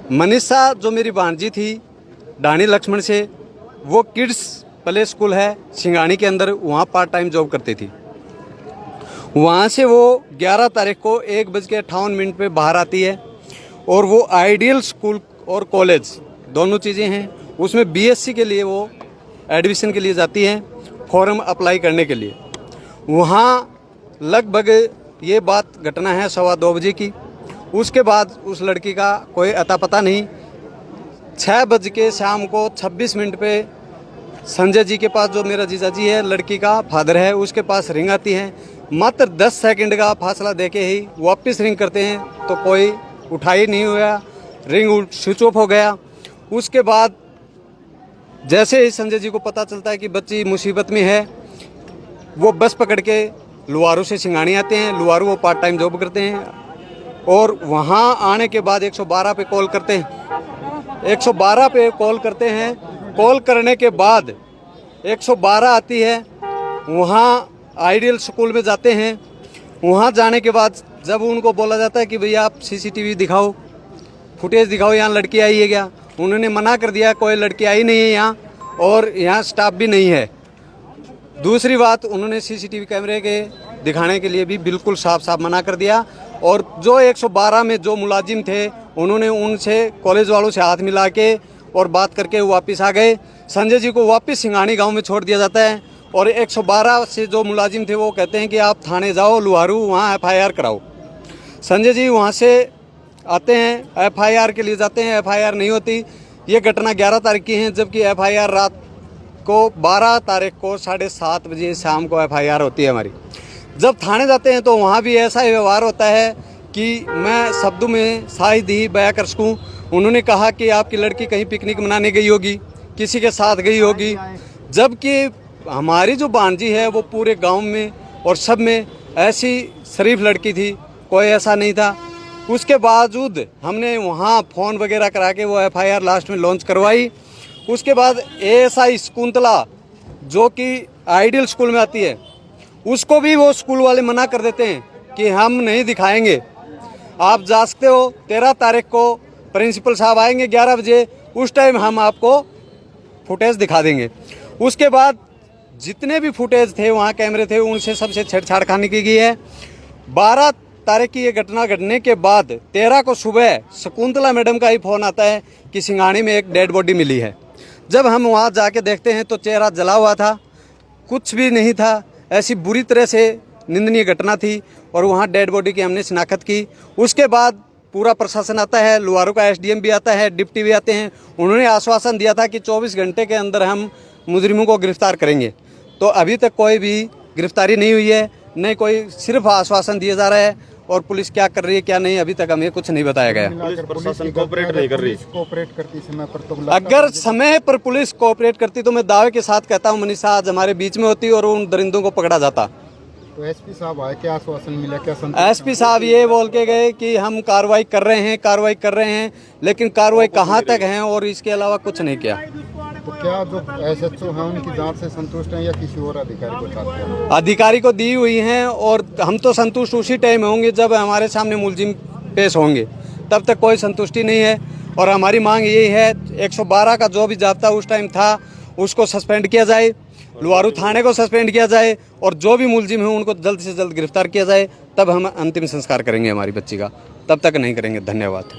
मनीषा जो मेरी भांजी थी डाणी लक्ष्मण से, वो किड्स प्ले स्कूल है सिंगानी के अंदर, वहाँ पार्ट टाइम जॉब करती थी। वहाँ से वो 11 तारीख को 1:58 पे बाहर आती है और वो आइडियल स्कूल और कॉलेज दोनों चीज़ें हैं, उसमें BSc के लिए वो एडमिशन के लिए जाती हैं, फॉर्म अप्लाई करने के लिए। वहाँ लगभग ये बात घटना है 2:15 बजे की। उसके बाद उस लड़की का कोई अता पता नहीं। 6 बज के शाम को 26 मिनट पे संजय जी के पास, जो मेरा जीजाजी है, लड़की का फादर है, उसके पास रिंग आती है। मात्र 10 सेकंड का फासला देके ही वापस रिंग करते हैं तो कोई उठा ही नहीं हुआ, रिंग स्विच ऑफ हो गया। उसके बाद जैसे ही संजय जी को पता चलता है कि बच्ची मुसीबत में है, वो बस पकड़ के लुवारू से सिंगानी आते हैं। लुवारू वो पार्ट टाइम जॉब करते हैं और वहाँ आने के बाद 112 पे कॉल करते हैं। 112 पे कॉल करते हैं। कॉल करने के बाद 112 आती है, वहाँ आइडियल स्कूल में जाते हैं। वहाँ जाने के बाद जब उनको बोला जाता है कि भैया आप CCTV दिखाओ, फुटेज दिखाओ, यहाँ लड़की आई है क्या, उन्होंने मना कर दिया, कोई लड़की आई नहीं है यहाँ और यहाँ स्टाफ भी नहीं है। दूसरी बात, उन्होंने CCTV कैमरे के दिखाने के लिए भी बिल्कुल साफ साफ मना कर दिया। और जो 112 में जो मुलाजिम थे, उन्होंने उनसे, कॉलेज वालों से हाथ मिला के और बात करके वापस आ गए। संजय जी को वापस सिंगानी गांव में छोड़ दिया जाता है और 112 से जो मुलाजिम थे वो कहते हैं कि आप थाने जाओ लुहारू, वहाँ FIR कराओ। संजय जी वहाँ से आते हैं, FIR के लिए जाते हैं, FIR नहीं होती। ये घटना 11 तारीख की है, जबकि FIR रात को 12 तारीख को 7:30 बजे शाम को FIR होती है हमारी। जब थाने जाते हैं तो वहाँ भी ऐसा ही व्यवहार होता है कि मैं शब्दों में शायद ही बयां कर सकूँ। उन्होंने कहा कि आपकी लड़की कहीं पिकनिक मनाने गई होगी, किसी के साथ गई होगी, जबकि हमारी जो भांजी है वो पूरे गांव में और सब में ऐसी शरीफ लड़की थी, कोई ऐसा नहीं था। उसके बावजूद हमने वहाँ फ़ोन वगैरह करा के वो FIR लास्ट में लॉन्च करवाई। उसके बाद ASI शकुंतला जो कि आइडियल स्कूल में आती है, उसको भी वो स्कूल वाले मना कर देते हैं कि हम नहीं दिखाएंगे, आप जा सकते हो। 13 तारीख को प्रिंसिपल साहब आएंगे 11 बजे, उस टाइम हम आपको फुटेज दिखा देंगे। उसके बाद जितने भी फुटेज थे वहाँ कैमरे थे, उनसे सबसे छेड़छाड़ खाने की गई है। 12 तारीख की ये घटना घटने के बाद 13 को सुबह शकुंतला मैडम का ही फ़ोन आता है कि सिंगानी में एक डेड बॉडी मिली है। जब हम वहाँ जाके देखते हैं तो चेहरा जला हुआ था, कुछ भी नहीं था। ऐसी बुरी तरह से निंदनीय घटना थी और वहाँ डेड बॉडी की हमने शिनाख्त की। उसके बाद पूरा प्रशासन आता है, लुहारू का SDM भी आता है, डिप्टी भी आते हैं। उन्होंने आश्वासन दिया था कि 24 घंटे के अंदर हम मुजरिमों को गिरफ्तार करेंगे। तो अभी तक कोई भी गिरफ्तारी नहीं हुई है, नहीं कोई, सिर्फ आश्वासन दिया जा रहा है। और पुलिस क्या कर रही है क्या नहीं, अभी तक हमें कुछ नहीं बताया गया। प्रशासन कोऑपरेट नहीं कर रही। कोऑपरेट करती समय पर तो अगर समय पर पुलिस कोऑपरेट करती तो मैं दावे के साथ कहता हूँ मनीषा आज हमारे बीच में होती और उन दरिंदों को पकड़ा जाता। तो SP साहब आए, क्या आश्वासन मिला, क्या SP साहब ये बोल के गए कि हम कार्रवाई कर रहे हैं, लेकिन कार्रवाई कहाँ तक है और इसके अलावा कुछ नहीं किया। तो क्या जो SHO है उनकी जांच से संतुष्ट हैं या किसी और अधिकारी को चाहते हैं? अधिकारी को दी हुई हैं और हम तो संतुष्ट उसी टाइम होंगे जब हमारे सामने मुलजिम पेश होंगे, तब तक कोई संतुष्टि नहीं है। और हमारी मांग यही है 112 का जो भी जाब्ता उस टाइम था उसको सस्पेंड किया जाए, लुहारू थाने को सस्पेंड किया जाए और जो भी मुलजिम है उनको जल्द से जल्द गिरफ्तार किया जाए, तब हम अंतिम संस्कार करेंगे हमारी बच्ची का, तब तक नहीं करेंगे। धन्यवाद।